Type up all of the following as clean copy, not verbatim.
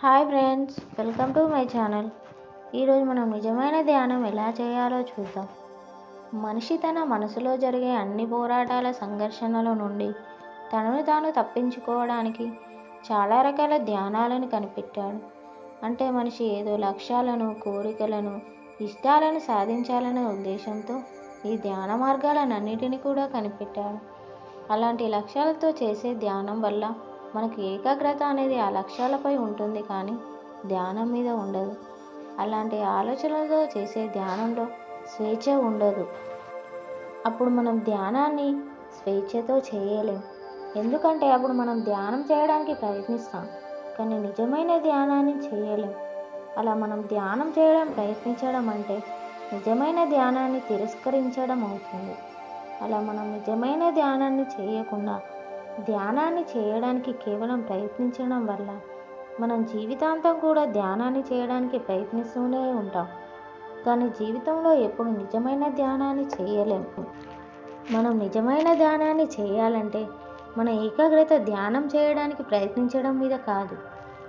Hi friends, welcome to my channel. ఈరోజు మనం నిజమైన ధ్యానం ఎలా చేయాలో చూద్దాం. మనిషి తన మనసులో జరిగే అన్ని పోరాటాల సంఘర్షణల నుండి తనను తాను తప్పించుకోవడానికి చాలా రకాల ధ్యానాలను కనిపెట్టాడు. అంటే మనిషి ఏదో లక్ష్యాలను, కోరికలను, ఇష్టాలను సాధించాలనే ఉద్దేశంతో ఈ ధ్యాన మార్గాలన్నిటిని కూడా కనిపెట్టాడు. అలాంటి లక్ష్యాలతో చేసే ధ్యానం వల్ల మనకి ఏకాగ్రత అనేది ఆ లక్ష్యాలపై ఉంటుంది, కానీ ధ్యానం మీద ఉండదు. అలాంటి ఆలోచనలతో చేసే ధ్యానంలో స్వేచ్ఛ ఉండదు. అప్పుడు మనం ధ్యానాన్ని స్వేచ్ఛతో చేయలేం. ఎందుకంటే అప్పుడు మనం ధ్యానం చేయడానికి ప్రయత్నిస్తాం, కానీ నిజమైన ధ్యానాన్ని చేయలేం. అలా మనం ధ్యానం చేయడం ప్రయత్నించడం అంటే నిజమైన ధ్యానాన్ని తిరస్కరించడం అవుతుంది. అలా మనం నిజమైన ధ్యానాన్ని చేయకుండా ధ్యానాన్ని చేయడానికి కేవలం ప్రయత్నించడం వల్ల మనం జీవితాంతం కూడా ధ్యానాన్ని చేయడానికి ప్రయత్నిస్తూనే ఉంటాం, కానీ జీవితంలో ఎప్పుడు నిజమైన ధ్యానాన్ని చేయలేము. మనం నిజమైన ధ్యానాన్ని చేయాలంటే మన ఏకాగ్రత ధ్యానం చేయడానికి ప్రయత్నించడం మీద కాదు,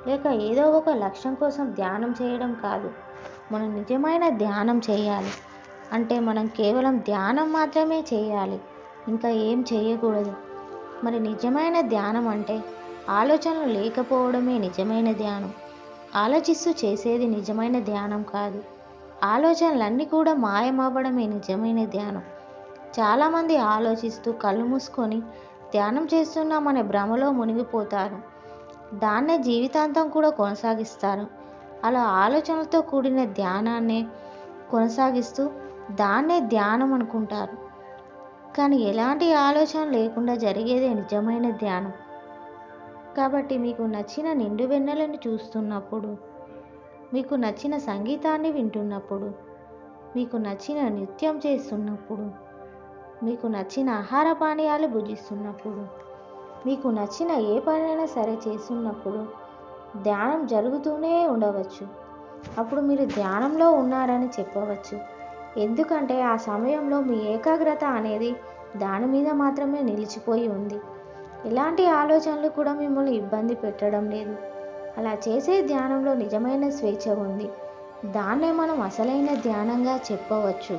లేక ఏదో ఒక లక్ష్యం కోసం ధ్యానం చేయడం కాదు. మనం నిజమైన ధ్యానం చేయాలి అంటే మనం కేవలం ధ్యానం మాత్రమే చేయాలి, ఇంకా ఏం చేయకూడదు. మరి నిజమైన ధ్యానం అంటే ఆలోచనలు లేకపోవడమే నిజమైన ధ్యానం. ఆలోచిస్తూ చేసేది నిజమైన ధ్యానం కాదు. ఆలోచనలన్నీ కూడా మాయమవ్వడమే నిజమైన ధ్యానం. చాలామంది ఆలోచిస్తూ కళ్ళు మూసుకొని ధ్యానం చేస్తున్నామనే భ్రమలో మునిగిపోతారు. దాన్నే జీవితాంతం కూడా కొనసాగిస్తారు. అలా ఆలోచనలతో కూడిన ధ్యానాన్నే కొనసాగిస్తూ దాన్నే ధ్యానం అనుకుంటారు. కానీ ఎలాంటి ఆలోచన లేకుండా జరిగేదే నిజమైన ధ్యానం. కాబట్టి మీకు నచ్చిన నిండు వెన్నెలను చూస్తున్నప్పుడు, మీకు నచ్చిన సంగీతాన్ని వింటున్నప్పుడు, మీకు నచ్చిన నృత్యం చేస్తున్నప్పుడు, మీకు నచ్చిన ఆహార పానీయాలు భుజిస్తున్నప్పుడు, మీకు నచ్చిన ఏ పనైనా సరే చేస్తున్నప్పుడు ధ్యానం జరుగుతూనే ఉండవచ్చు. అప్పుడు మీరు ధ్యానంలో ఉన్నారని చెప్పవచ్చు. ఎందుకంటే ఆ సమయంలో మీ ఏకాగ్రత అనేది దాని మీద మాత్రమే నిలిచిపోయి ఉంది. ఎలాంటి ఆలోచనలు కూడా మిమ్మల్ని ఇబ్బంది పెట్టడం లేదు. అలా చేసే ధ్యానంలో నిజమైన స్వేచ్ఛ ఉంది. దాన్నే మనం అసలైన ధ్యానంగా చెప్పవచ్చు.